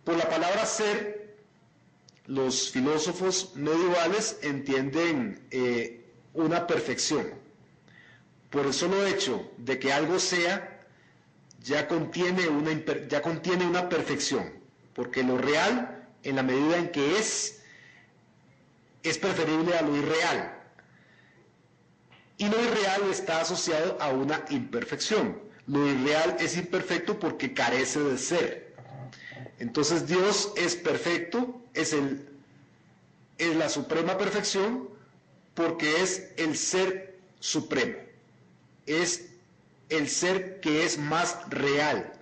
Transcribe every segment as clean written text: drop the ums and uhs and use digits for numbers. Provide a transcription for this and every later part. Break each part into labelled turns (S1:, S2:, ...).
S1: Por la palabra ser, los filósofos medievales entienden una perfección. Por el solo hecho de que algo sea, ya contiene una perfección, porque lo real, en la medida en que es preferible a lo irreal. Y lo irreal está asociado a una imperfección. Lo irreal es imperfecto porque carece de ser. Entonces Dios es perfecto, es la suprema perfección, porque es el ser supremo. Es el ser que es más real.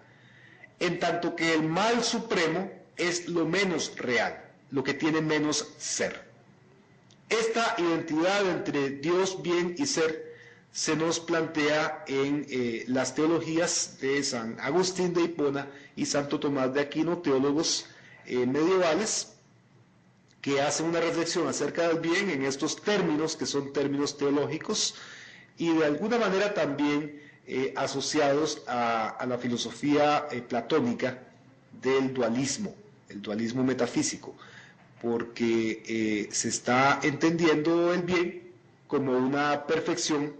S1: En tanto que el mal supremo es lo menos real, lo que tiene menos ser. Esta identidad entre Dios, bien y ser se nos plantea en las teologías de San Agustín de Hipona y Santo Tomás de Aquino, teólogos medievales, que hacen una reflexión acerca del bien en estos términos, que son términos teológicos, y de alguna manera también asociados a la filosofía platónica del dualismo, el dualismo metafísico, porque se está entendiendo el bien como una perfección,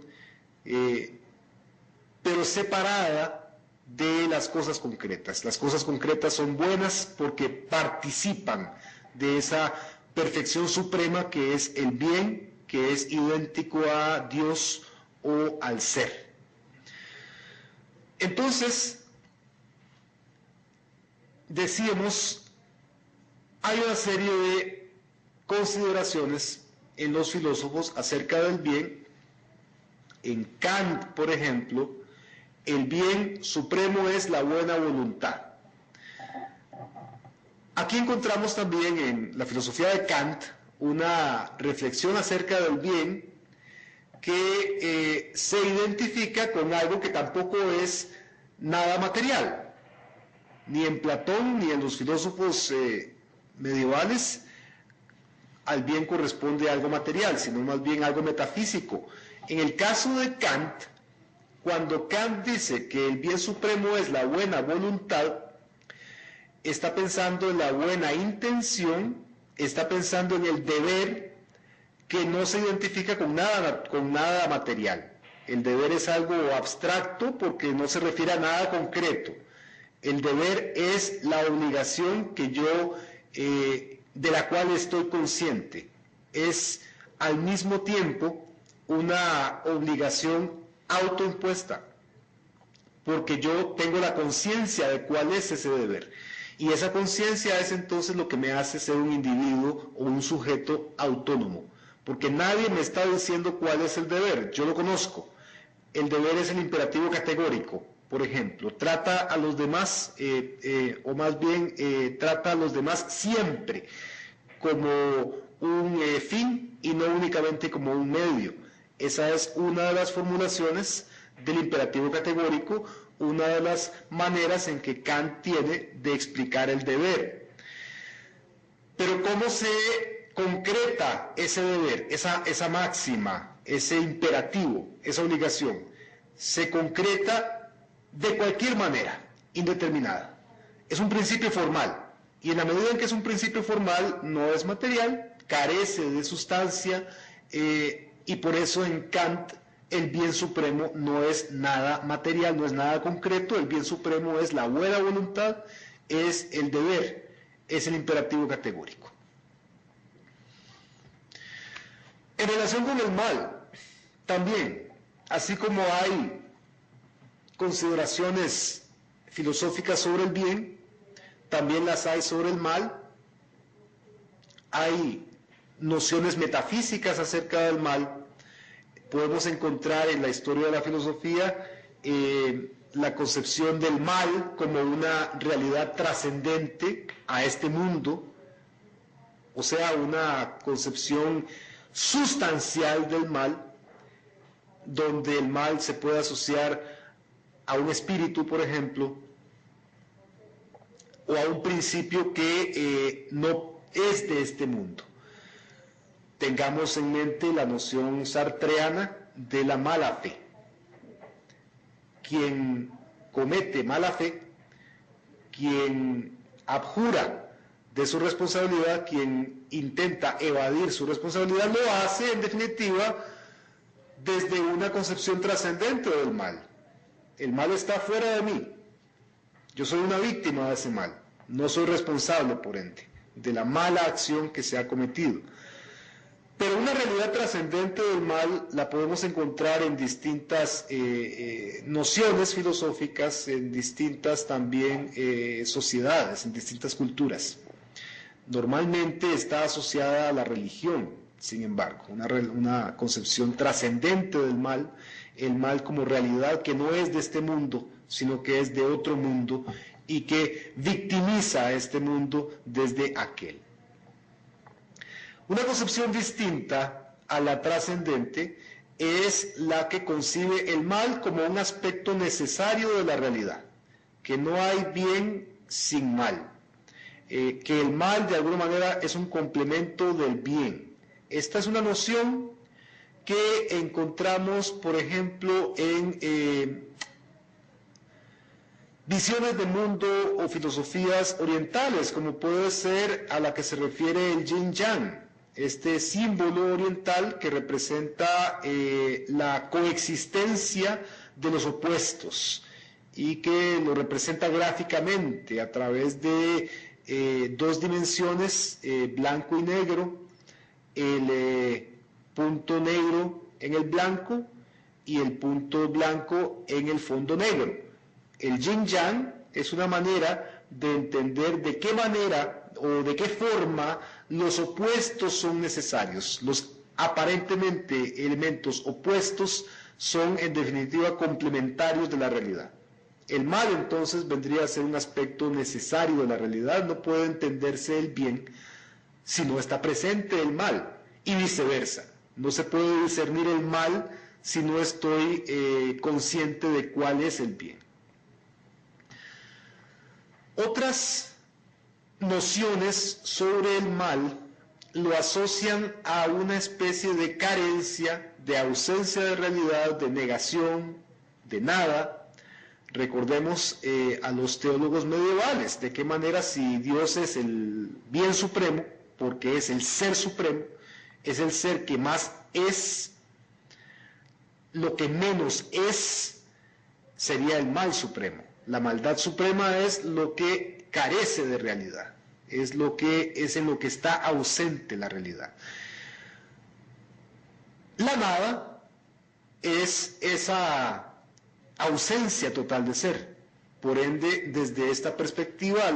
S1: pero separada de las cosas concretas. Las cosas concretas son buenas porque participan de esa perfección suprema que es el bien, que es idéntico a Dios o al ser. Entonces, decíamos, hay una serie de consideraciones en los filósofos acerca del bien. En Kant, por ejemplo, el bien supremo es la buena voluntad. Aquí encontramos también en la filosofía de Kant una reflexión acerca del bien que se identifica con algo que tampoco es nada material. Ni en Platón ni en los filósofos medievales al bien corresponde algo material, sino más bien algo metafísico. En el caso de Kant, cuando Kant dice que el bien supremo es la buena voluntad, está pensando en la buena intención, está pensando en el deber que no se identifica con nada material. El deber es algo abstracto porque no se refiere a nada concreto. El deber es la obligación que yo, de la cual estoy consciente. Es al mismo tiempo una obligación autoimpuesta, porque yo tengo la conciencia de cuál es ese deber. Y esa conciencia es entonces lo que me hace ser un individuo o un sujeto autónomo, porque nadie me está diciendo cuál es el deber, yo lo conozco. El deber es el imperativo categórico, por ejemplo, trata a los demás, o más bien trata a los demás siempre como un fin y no únicamente como un medio. Esa es una de las formulaciones del imperativo categórico, una de las maneras en que Kant tiene de explicar el deber. Pero ¿cómo se concreta ese deber, esa máxima, ese imperativo, esa obligación? Se concreta de cualquier manera, indeterminada. Es un principio formal, y en la medida en que es un principio formal, no es material, carece de sustancia, y por eso en Kant el bien supremo no es nada material, no es nada concreto. El bien supremo es la buena voluntad, es el deber, es el imperativo categórico. En relación con el mal, también, así como hay consideraciones filosóficas sobre el bien, también las hay sobre el mal. Hay nociones metafísicas acerca del mal. Podemos encontrar en la historia de la filosofía la concepción del mal como una realidad trascendente a este mundo, o sea, una concepción sustancial del mal, donde el mal se puede asociar a un espíritu, por ejemplo, o a un principio que no es de este mundo. Tengamos en mente la noción sartreana de la mala fe. Quien comete mala fe, quien abjura de su responsabilidad, quien intenta evadir su responsabilidad, lo hace en definitiva desde una concepción trascendente del mal. El mal está fuera de mí. Yo soy una víctima de ese mal. No soy responsable, por ende, de la mala acción que se ha cometido. Pero una realidad trascendente del mal la podemos encontrar en distintas nociones filosóficas, en distintas también sociedades, en distintas culturas. Normalmente está asociada a la religión, sin embargo, una concepción trascendente del mal, el mal como realidad que no es de este mundo, sino que es de otro mundo y que victimiza a este mundo desde aquel. Una concepción distinta a la trascendente es la que concibe el mal como un aspecto necesario de la realidad, que no hay bien sin mal, que el mal de alguna manera es un complemento del bien. Esta es una noción que encontramos, por ejemplo, en visiones del mundo o filosofías orientales, como puede ser a la que se refiere el yin-yang, este símbolo oriental que representa la coexistencia de los opuestos y que lo representa gráficamente a través de dos dimensiones, blanco y negro, el punto negro en el blanco y el punto blanco en el fondo negro. El yin-yang es una manera de entender de qué manera o de qué forma los opuestos son necesarios. Los aparentemente elementos opuestos son en definitiva complementarios de la realidad. El mal entonces vendría a ser un aspecto necesario de la realidad. No puede entenderse el bien si no está presente el mal y viceversa. No se puede discernir el mal si no estoy consciente de cuál es el bien. Otras nociones sobre el mal lo asocian a una especie de carencia, de ausencia de realidad, de negación, de nada. Recordemos a los teólogos medievales, de qué manera si Dios es el bien supremo, porque es el ser supremo, es el ser que más es, lo que menos es sería el mal supremo. La maldad suprema es lo que carece de realidad, es en lo que está ausente la realidad. La nada es esa ausencia total de ser. Por ende, desde esta perspectiva,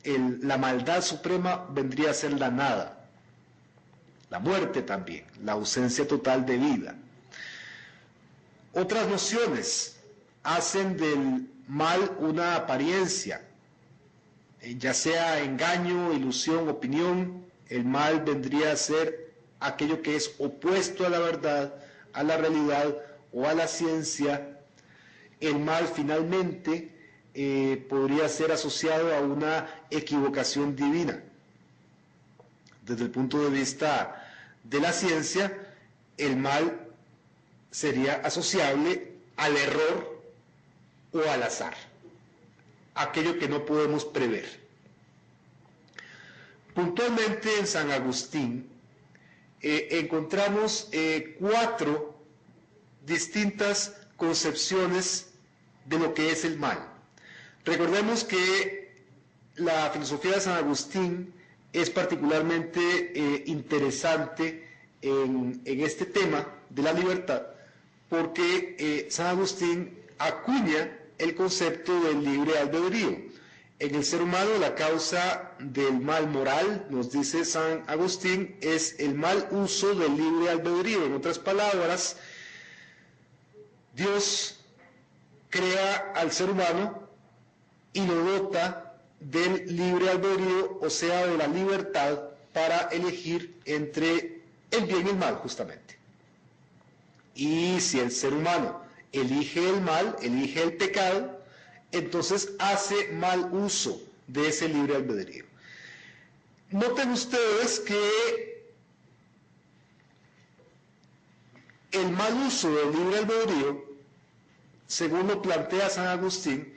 S1: la maldad suprema vendría a ser la nada. La muerte también, la ausencia total de vida. Otras nociones hacen del mal una apariencia, ya sea engaño, ilusión, opinión. El mal vendría a ser aquello que es opuesto a la verdad, a la realidad o a la ciencia. El mal finalmente podría ser asociado a una equivocación divina. Desde el punto de vista de la ciencia, el mal sería asociable al error o al azar, aquello que no podemos prever. Puntualmente en San Agustín encontramos 4 distintas concepciones de lo que es el mal. Recordemos que la filosofía de San Agustín es particularmente interesante en este tema de la libertad, porque San Agustín acuña el concepto del libre albedrío. En el ser humano la causa del mal moral, nos dice San Agustín, es el mal uso del libre albedrío. En otras palabras, Dios crea al ser humano y lo dota del libre albedrío, o sea, de la libertad para elegir entre el bien y el mal, justamente. Y si el ser humano elige el mal, elige el pecado, entonces hace mal uso de ese libre albedrío. Noten ustedes que el mal uso del libre albedrío, según lo plantea San Agustín,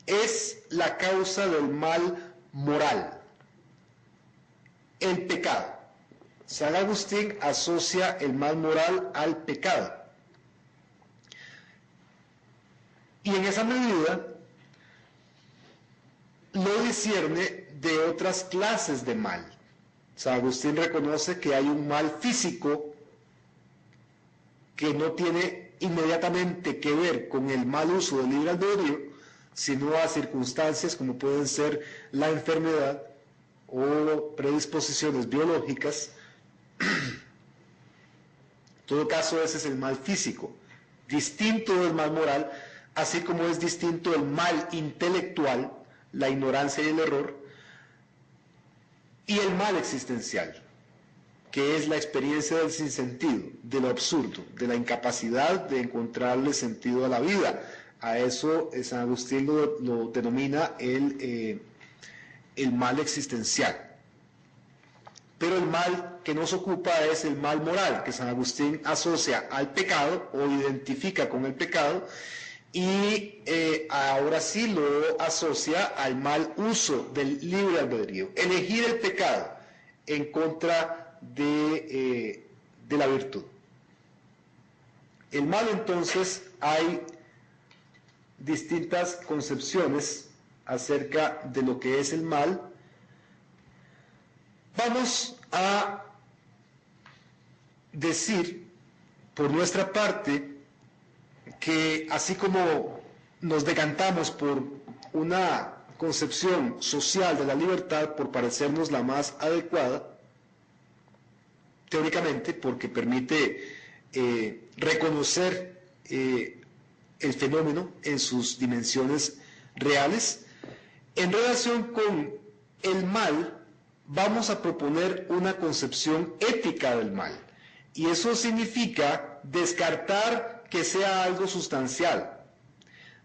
S1: es la causa del mal moral, el pecado. San Agustín asocia el mal moral al pecado. Y en esa medida lo discierne de otras clases de mal. San Agustín reconoce que hay un mal físico que no tiene inmediatamente que ver con el mal uso del libre albedrío, sino a circunstancias como pueden ser la enfermedad o predisposiciones biológicas. En todo caso, ese es el mal físico, distinto del mal moral, así como es distinto el mal intelectual, la ignorancia y el error, y el mal existencial, que es la experiencia del sinsentido, de lo absurdo, de la incapacidad de encontrarle sentido a la vida. A eso San Agustín lo denomina el mal existencial. Pero el mal que nos ocupa es el mal moral, que San Agustín asocia al pecado o identifica con el pecado, y ahora sí lo asocia al mal uso del libre albedrío, elegir el pecado en contra de la virtud. El mal, entonces, hay distintas concepciones acerca de lo que es el mal. Vamos a decir, por nuestra parte, que así como nos decantamos por una concepción social de la libertad por parecernos la más adecuada, teóricamente, porque permite reconocer el fenómeno en sus dimensiones reales, en relación con el mal, vamos a proponer una concepción ética del mal. Y eso significa descartar que sea algo sustancial.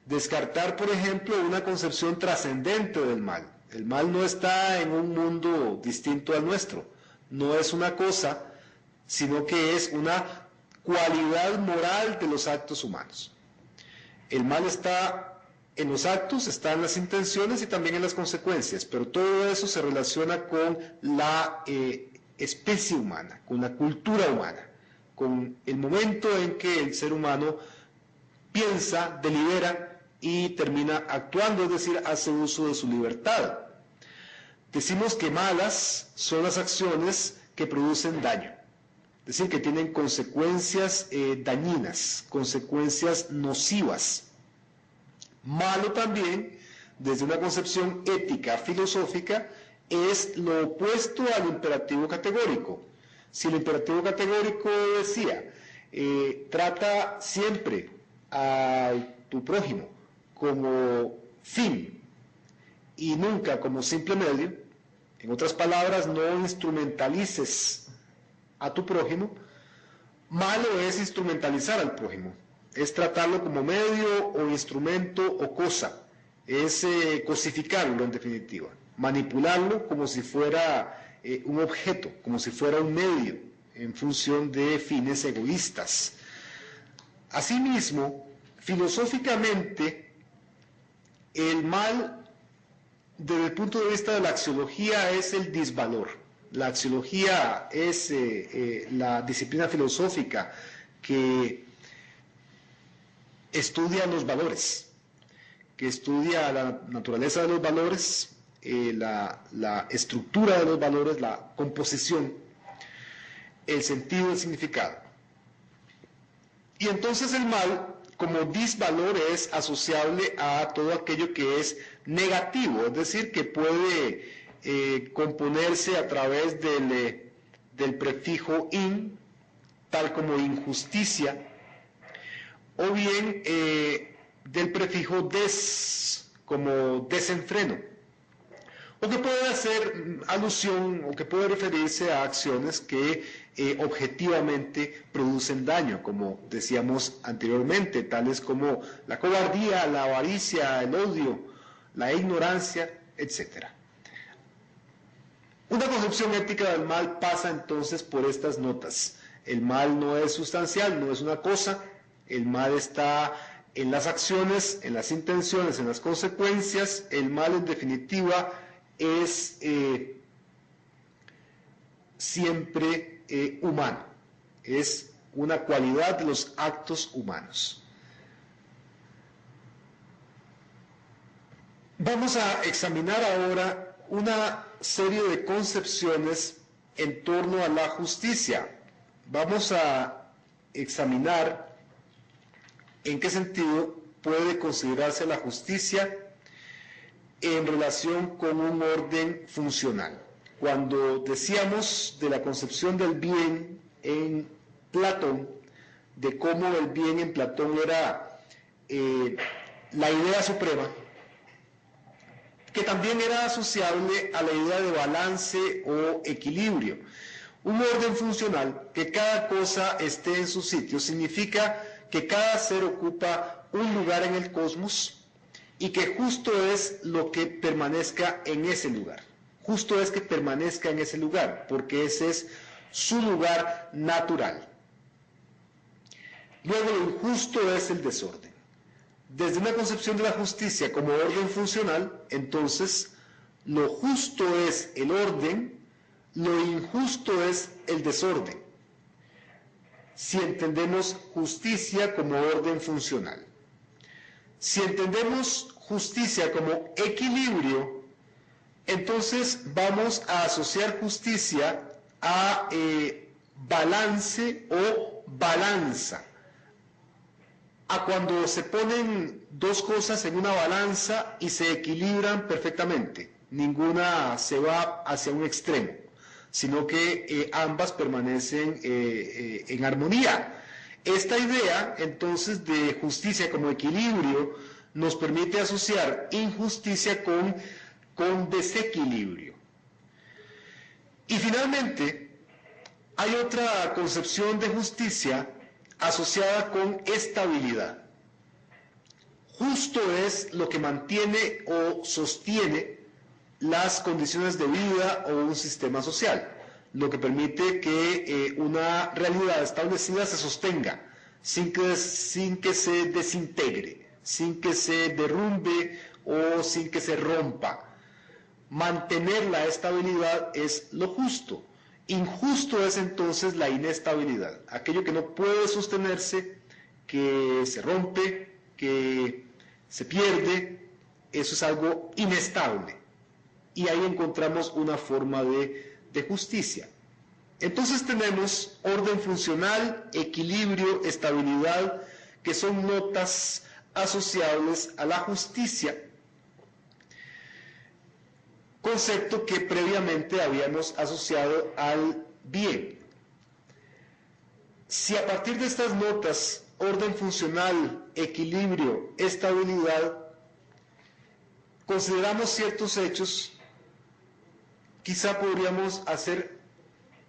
S1: Descartar, por ejemplo, una concepción trascendente del mal. El mal no está en un mundo distinto al nuestro. No es una cosa, sino que es una cualidad moral de los actos humanos. El mal está en los actos, está en las intenciones y también en las consecuencias, pero todo eso se relaciona con la especie humana, con la cultura humana, con el momento en que el ser humano piensa, delibera y termina actuando, es decir, hace uso de su libertad. Decimos que malas son las acciones que producen daño, es decir, que tienen consecuencias dañinas, consecuencias nocivas. Malo también, desde una concepción ética, filosófica, es lo opuesto al imperativo categórico. Si el imperativo categórico decía, trata siempre a tu prójimo como fin y nunca como simple medio, en otras palabras, no instrumentalices a tu prójimo, malo es instrumentalizar al prójimo, es tratarlo como medio o instrumento o cosa, es cosificarlo en definitiva, manipularlo como si fuera un objeto, como si fuera un medio, en función de fines egoístas. Asimismo, filosóficamente, el mal, desde el punto de vista de la axiología, es el disvalor. La axiología es la disciplina filosófica que estudia los valores, que estudia la naturaleza de los valores, la estructura de los valores, la composición, el sentido, el significado. Y entonces el mal, como disvalor, es asociable a todo aquello que es negativo, es decir, que puede componerse a través del prefijo in, tal como injusticia, o bien del prefijo des, como desenfreno, o que puede hacer alusión o que puede referirse a acciones que objetivamente producen daño, como decíamos anteriormente, tales como la cobardía, la avaricia, el odio, la ignorancia, etc. Una concepción ética del mal pasa entonces por estas notas. El mal no es sustancial, no es una cosa, el mal está en las acciones, en las intenciones, en las consecuencias. El mal, en definitiva, es siempre humano, es una cualidad de los actos humanos. Vamos a examinar ahora una serie de concepciones en torno a la justicia. Vamos a examinar en qué sentido puede considerarse la justicia en relación con un orden funcional. Cuando decíamos de la concepción del bien en Platón, de cómo el bien en Platón era la idea suprema, que también era asociable a la idea de balance o equilibrio. Un orden funcional, que cada cosa esté en su sitio, significa que cada ser ocupa un lugar en el cosmos y que justo es lo que permanezca en ese lugar. Justo es que permanezca en ese lugar, porque ese es su lugar natural. Luego, lo injusto es el desorden. Desde una concepción de la justicia como orden funcional, entonces, lo justo es el orden, lo injusto es el desorden, si entendemos justicia como orden funcional. Si entendemos justicia como equilibrio, entonces vamos a asociar justicia a balance o balanza. A cuando se ponen dos cosas en una balanza y se equilibran perfectamente. Ninguna se va hacia un extremo, sino que ambas permanecen en armonía. Esta idea, entonces, de justicia como equilibrio, nos permite asociar injusticia con desequilibrio. Y finalmente, hay otra concepción de justicia asociada con estabilidad. Justo es lo que mantiene o sostiene las condiciones de vida o un sistema social, lo que permite que una realidad establecida se sostenga, sin que se desintegre, sin que se derrumbe o sin que se rompa. Mantener la estabilidad es lo justo. Injusto es entonces la inestabilidad, aquello que no puede sostenerse, que se rompe, que se pierde, eso es algo inestable. Y ahí encontramos una forma de justicia. Entonces tenemos orden funcional, equilibrio, estabilidad, que son notas asociables a la justicia. Concepto que previamente habíamos asociado al bien. Si a partir de estas notas, orden funcional, equilibrio, estabilidad, consideramos ciertos hechos, quizá podríamos hacer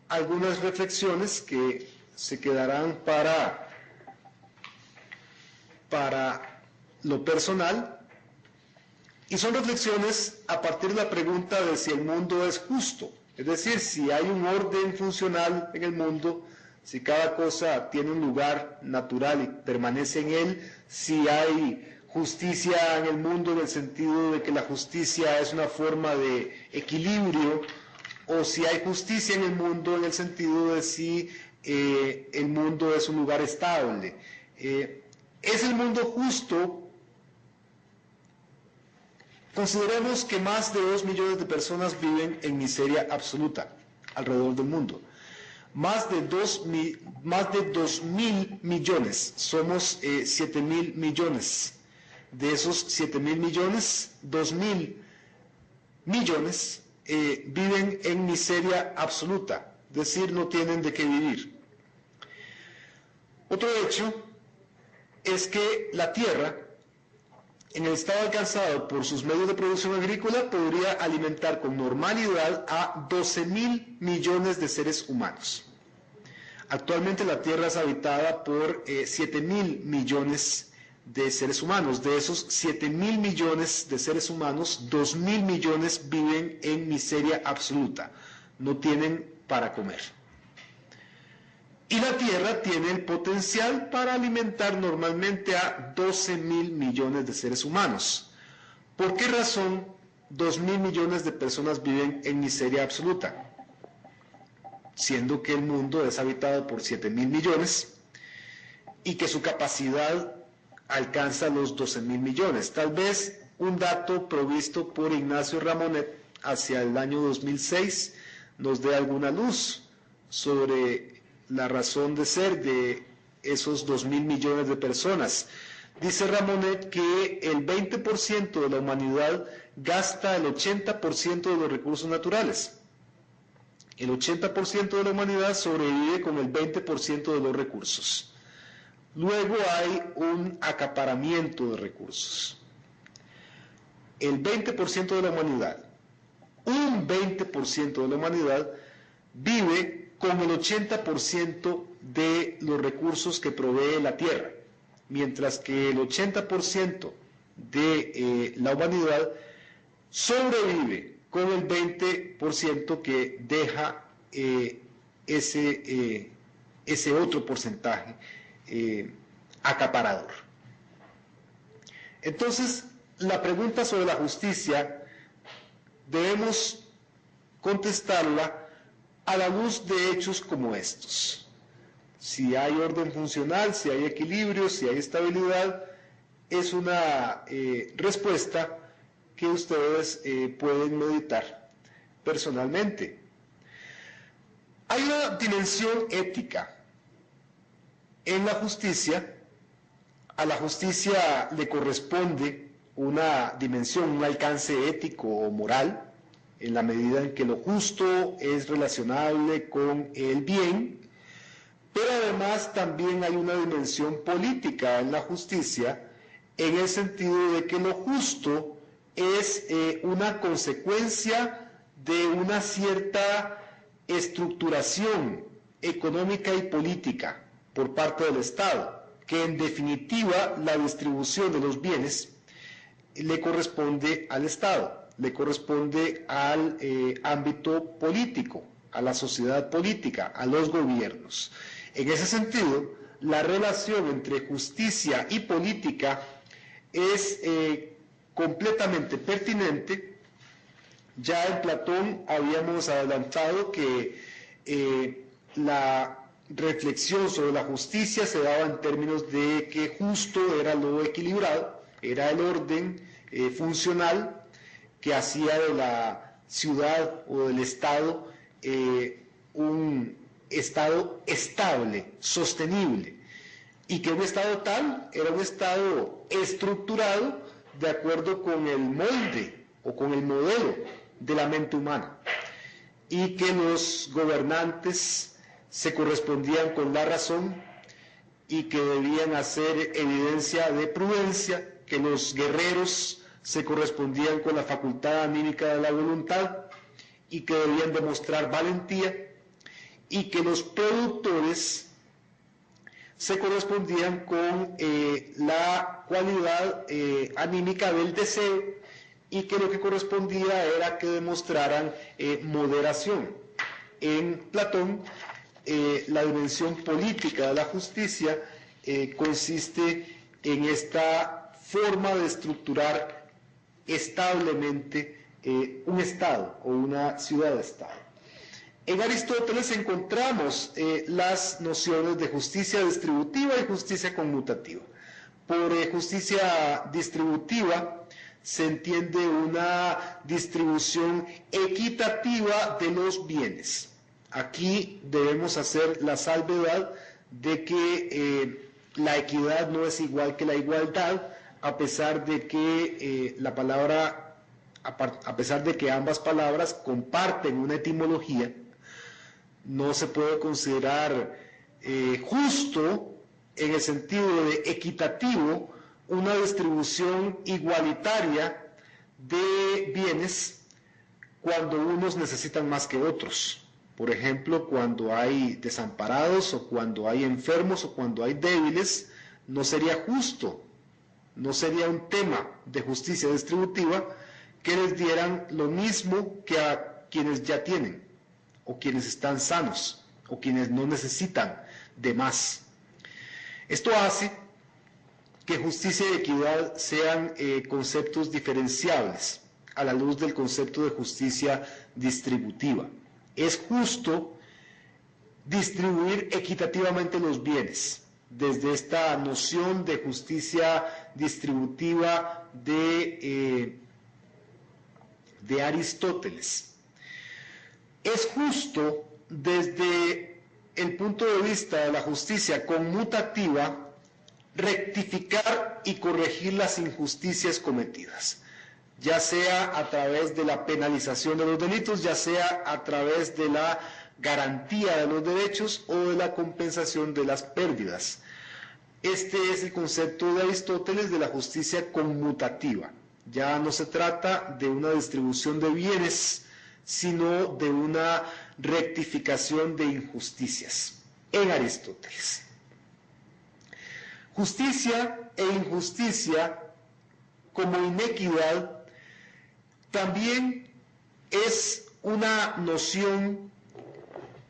S1: algunas reflexiones que se quedarán para lo personal. Y son reflexiones a partir de la pregunta de si el mundo es justo. Es decir, si hay un orden funcional en el mundo, si cada cosa tiene un lugar natural y permanece en él, si hay justicia en el mundo en el sentido de que la justicia es una forma de equilibrio, o si hay justicia en el mundo en el sentido de si el mundo es un lugar estable. ¿Es el mundo justo? Consideremos que más de 2 millones de personas viven en miseria absoluta alrededor del mundo. Más de 2.000 millones, somos 7.000 millones. De esos 7.000 millones, 2.000 millones viven en miseria absoluta, es decir, no tienen de qué vivir. Otro hecho es que la tierra, en el estado alcanzado por sus medios de producción agrícola, podría alimentar con normalidad a 12.000 millones de seres humanos. Actualmente la Tierra es habitada por 7.000 millones de seres humanos. De esos 7.000 millones de seres humanos, 2.000 millones viven en miseria absoluta. No tienen para comer. Y la Tierra tiene el potencial para alimentar normalmente a 12.000 millones de seres humanos. ¿Por qué razón 2.000 millones de personas viven en miseria absoluta, siendo que el mundo es habitado por 7.000 millones y que su capacidad alcanza los 12.000 millones. Tal vez un dato provisto por Ignacio Ramonet hacia el año 2006 nos dé alguna luz sobre la razón de ser de esos 2.000 millones de personas. Dice Ramonet que el 20% de la humanidad gasta el 80% de los recursos naturales. El 80% de la humanidad sobrevive con el 20% de los recursos. Luego hay un acaparamiento de recursos. El 20% de la humanidad, un 20% de la humanidad vive con el 80% de los recursos que provee la Tierra, mientras que el 80% de la humanidad sobrevive con el 20% que deja ese otro porcentaje acaparador. Entonces, la pregunta sobre la justicia debemos contestarla a la luz de hechos como estos. Si hay orden funcional, si hay equilibrio, si hay estabilidad, es una respuesta que ustedes pueden meditar personalmente. Hay una dimensión ética en la justicia. A la justicia le corresponde una dimensión, un alcance ético o moral, en la medida en que lo justo es relacionable con el bien, pero además también hay una dimensión política en la justicia, en el sentido de que lo justo es una consecuencia de una cierta estructuración económica y política por parte del Estado, que en definitiva la distribución de los bienes le corresponde al Estado, le corresponde al ámbito político, a la sociedad política, a los gobiernos. En ese sentido, la relación entre justicia y política es completamente pertinente. Ya en Platón habíamos adelantado que la reflexión sobre la justicia se daba en términos de que justo era lo equilibrado, era el orden funcional que hacía de la ciudad o del Estado un Estado estable, sostenible, y que un Estado tal era un Estado estructurado de acuerdo con el molde o con el modelo de la mente humana, y que los gobernantes se correspondían con la razón y que debían hacer evidencia de prudencia, que los guerreros se correspondían con la facultad anímica de la voluntad y que debían demostrar valentía, y que los productores se correspondían con la cualidad anímica del deseo, y que lo que correspondía era que demostraran moderación. En Platón, la dimensión política de la justicia consiste en esta forma de estructurar establemente un Estado o una ciudad-Estado. En Aristóteles encontramos las nociones de justicia distributiva y justicia conmutativa. Por justicia distributiva se entiende una distribución equitativa de los bienes. Aquí debemos hacer la salvedad de que la equidad no es igual que la igualdad, a pesar de que a pesar de que ambas palabras comparten una etimología. No se puede considerar justo en el sentido de equitativo una distribución igualitaria de bienes cuando unos necesitan más que otros. Por ejemplo, cuando hay desamparados o cuando hay enfermos o cuando hay débiles, no sería justo, no sería un tema de justicia distributiva que les dieran lo mismo que a quienes ya tienen, o quienes están sanos, o quienes no necesitan de más. Esto hace que justicia y equidad sean conceptos diferenciables, a la luz del concepto de justicia distributiva. Es justo distribuir equitativamente los bienes, desde esta noción de justicia distributiva de Aristóteles. Es justo desde el punto de vista de la justicia conmutativa rectificar y corregir las injusticias cometidas, ya sea a través de la penalización de los delitos, ya sea a través de la garantía de los derechos o de la compensación de las pérdidas. Este es el concepto de Aristóteles de la justicia conmutativa. Ya no se trata de una distribución de bienes, sino de una rectificación de injusticias en Aristóteles. Justicia e injusticia como inequidad también es una noción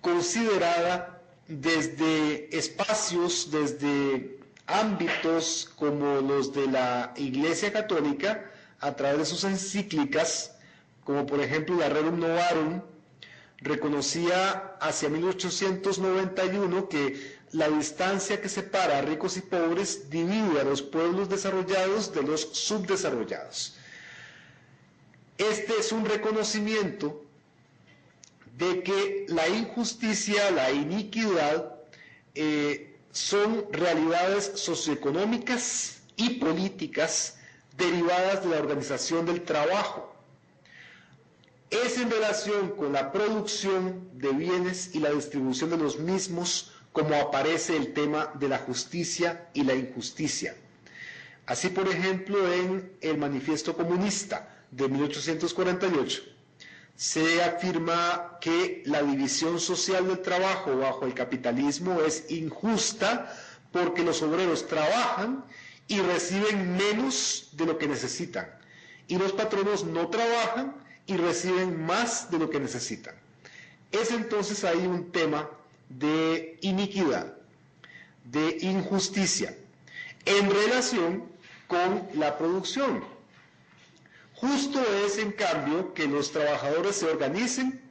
S1: considerada desde espacios, desde ámbitos como los de la Iglesia Católica, a través de sus encíclicas, como por ejemplo la Rerum Novarum, reconocía hacia 1891 que la distancia que separa a ricos y pobres divide a los pueblos desarrollados de los subdesarrollados. Este es un reconocimiento de que la injusticia, la iniquidad, son realidades socioeconómicas y políticas derivadas de la organización del trabajo. Es en relación con la producción de bienes y la distribución de los mismos como aparece el tema de la justicia y la injusticia. Así, por ejemplo, en el Manifiesto Comunista de 1848, se afirma que la división social del trabajo bajo el capitalismo es injusta porque los obreros trabajan y reciben menos de lo que necesitan, y los patronos no trabajan y reciben más de lo que necesitan. Es entonces ahí un tema de iniquidad, de injusticia, en relación con la producción. Justo es, en cambio, que los trabajadores se organicen,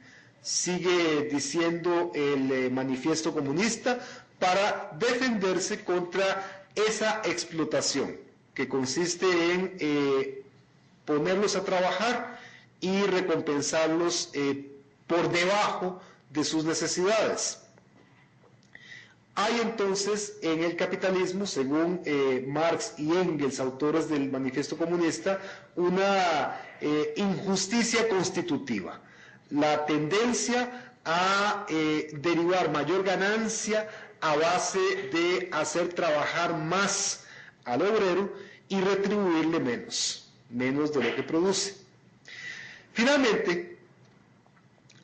S1: sigue diciendo el Manifiesto Comunista, para defenderse contra esa explotación, que consiste en ponerlos a trabajar y recompensarlos por debajo de sus necesidades. Hay entonces en el capitalismo, según Marx y Engels, autores del Manifiesto Comunista, una injusticia constitutiva. La tendencia a derivar mayor ganancia a base de hacer trabajar más al obrero y retribuirle menos de lo que produce. Finalmente,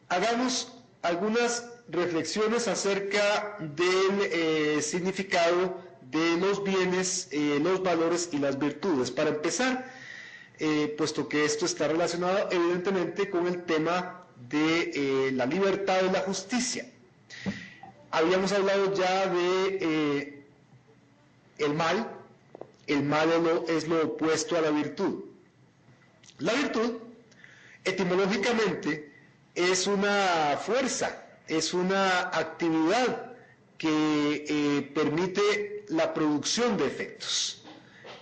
S1: hagamos algunas reflexiones acerca del significado de los bienes, los valores y las virtudes. Para empezar, puesto que esto está relacionado evidentemente con el tema de la libertad y la justicia. Habíamos hablado ya de el mal es lo opuesto a la virtud. La virtud, etimológicamente, es una fuerza, es una actividad que permite la producción de efectos.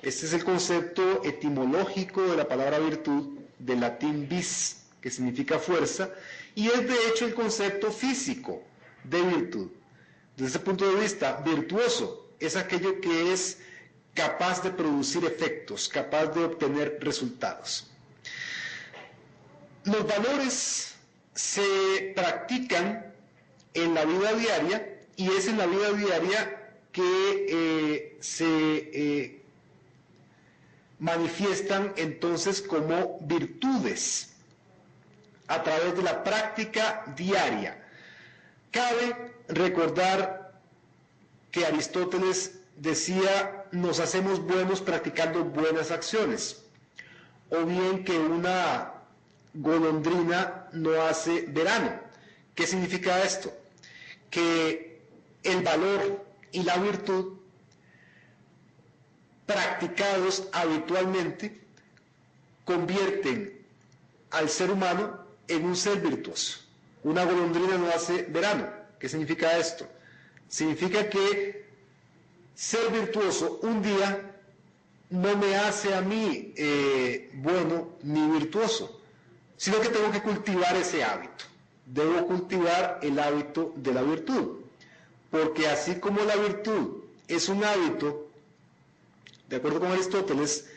S1: Este es el concepto etimológico de la palabra virtud, del latín vis, que significa fuerza, y es de hecho el concepto físico de virtud. Desde ese punto de vista, virtuoso es aquello que es capaz de producir efectos, capaz de obtener resultados. Los valores se practican en la vida diaria, y es en la vida diaria que se manifiestan entonces como virtudes a través de la práctica diaria. Cabe recordar que Aristóteles decía: nos hacemos buenos practicando buenas acciones, o bien que una golondrina no hace verano. ¿Qué significa esto? Que el valor y la virtud practicados habitualmente convierten al ser humano en un ser virtuoso. Una golondrina no hace verano. ¿Qué significa esto? Significa que ser virtuoso un día no me hace a mí bueno ni virtuoso, sino que tengo que cultivar ese hábito. Debo cultivar el hábito de la virtud, porque así como la virtud es un hábito, de acuerdo con Aristóteles,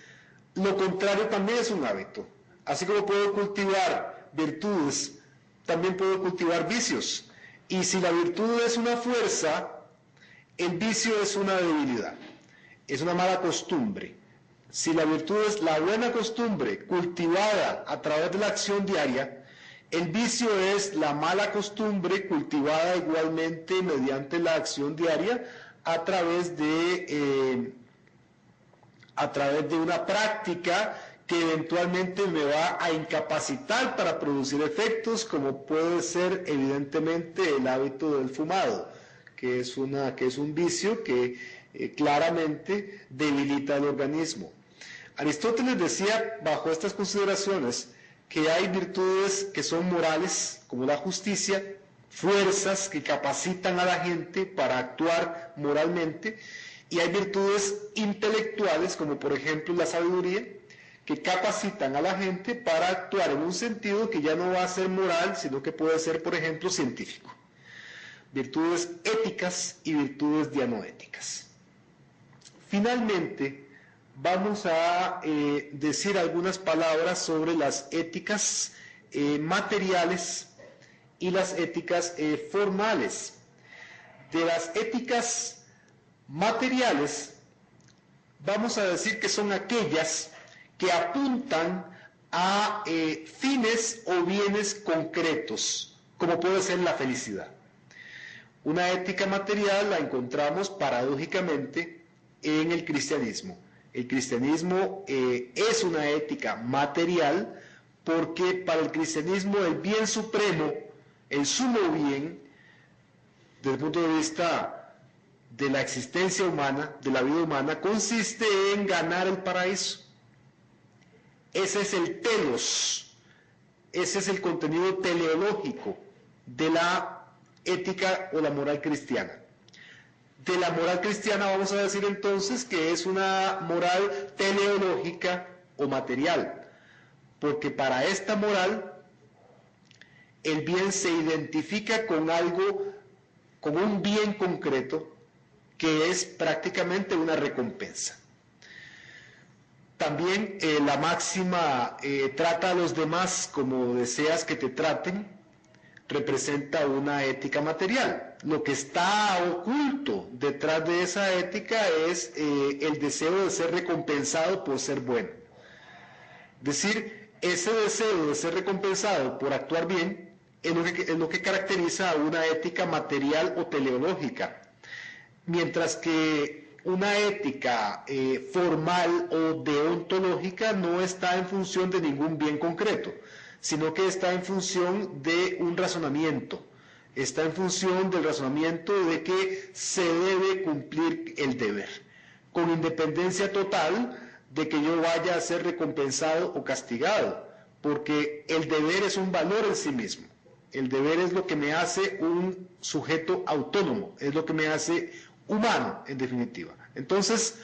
S1: lo contrario también es un hábito. Así como puedo cultivar virtudes, también puedo cultivar vicios. Y si la virtud es una fuerza, el vicio es una debilidad, es una mala costumbre. Si la virtud es la buena costumbre cultivada a través de la acción diaria, el vicio es la mala costumbre cultivada igualmente mediante la acción diaria a través de una práctica que eventualmente me va a incapacitar para producir efectos, como puede ser evidentemente el hábito del fumado, que es un vicio que claramente debilita el organismo. Aristóteles decía, bajo estas consideraciones, que hay virtudes que son morales, como la justicia, fuerzas que capacitan a la gente para actuar moralmente, y hay virtudes intelectuales, como por ejemplo la sabiduría, que capacitan a la gente para actuar en un sentido que ya no va a ser moral, sino que puede ser, por ejemplo, científico. Virtudes éticas y virtudes dianoéticas. Finalmente, vamos a decir algunas palabras sobre las éticas materiales y las éticas formales. De las éticas materiales, vamos a decir que son aquellas que apuntan a fines o bienes concretos, como puede ser la felicidad. Una ética material la encontramos paradójicamente en el cristianismo. El cristianismo es una ética material porque para el cristianismo el bien supremo, el sumo bien, desde el punto de vista de la existencia humana, de la vida humana, consiste en ganar el paraíso. Ese es el telos, ese es el contenido teleológico de la ética o la moral cristiana. De la moral cristiana vamos a decir entonces que es una moral teleológica o material, porque para esta moral el bien se identifica con algo, con un bien concreto que es prácticamente una recompensa. También la máxima trata a los demás como deseas que te traten, representa una ética material. Lo que está oculto detrás de esa ética es el deseo de ser recompensado por ser bueno. Es decir, ese deseo de ser recompensado por actuar bien es lo que caracteriza a una ética material o teleológica. Mientras que una ética formal o deontológica no está en función de ningún bien concreto, sino que está en función de un razonamiento, está en función del razonamiento de que se debe cumplir el deber, con independencia total de que yo vaya a ser recompensado o castigado, porque el deber es un valor en sí mismo. El deber es lo que me hace un sujeto autónomo, es lo que me hace humano, en definitiva. Entonces,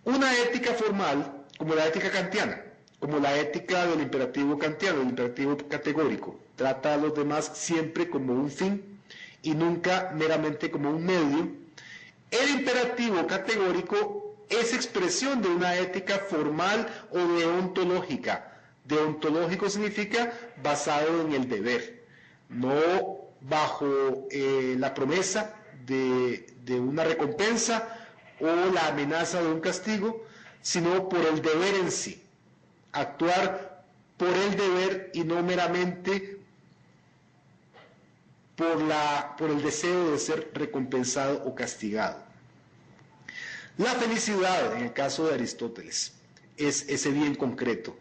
S1: una ética formal, como la ética kantiana, como la ética del imperativo kantiano, el imperativo categórico, trata a los demás siempre como un fin y nunca meramente como un medio. El imperativo categórico es expresión de una ética formal o deontológica. Deontológico significa basado en el deber, no bajo la promesa de una recompensa o la amenaza de un castigo, sino por el deber en sí. Actuar por el deber y no meramente por el deseo de ser recompensado o castigado. La felicidad, en el caso de Aristóteles, es ese bien concreto.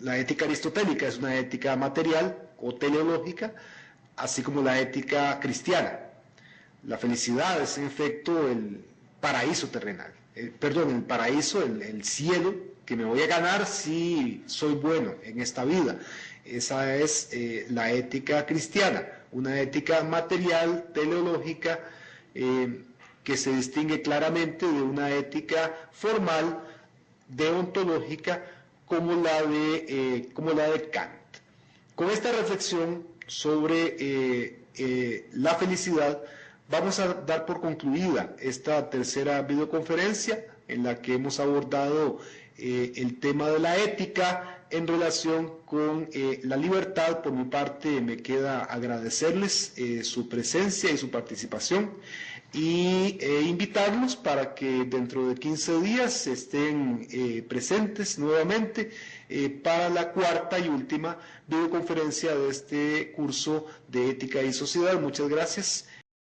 S1: La ética aristotélica es una ética material o teleológica, así como la ética cristiana. La felicidad es en efecto el paraíso terrenal, el paraíso, el cielo que me voy a ganar si soy bueno en esta vida. Esa es la ética cristiana, una ética material, teleológica, que se distingue claramente de una ética formal, deontológica, como la de Kant. Con esta reflexión sobre la felicidad, vamos a dar por concluida esta tercera videoconferencia en la que hemos abordado el tema de la ética en relación con la libertad. Por mi parte, me queda agradecerles su presencia y su participación y invitarlos para que dentro de 15 días estén presentes nuevamente para la cuarta y última videoconferencia de este curso de Ética y Sociedad. Muchas gracias.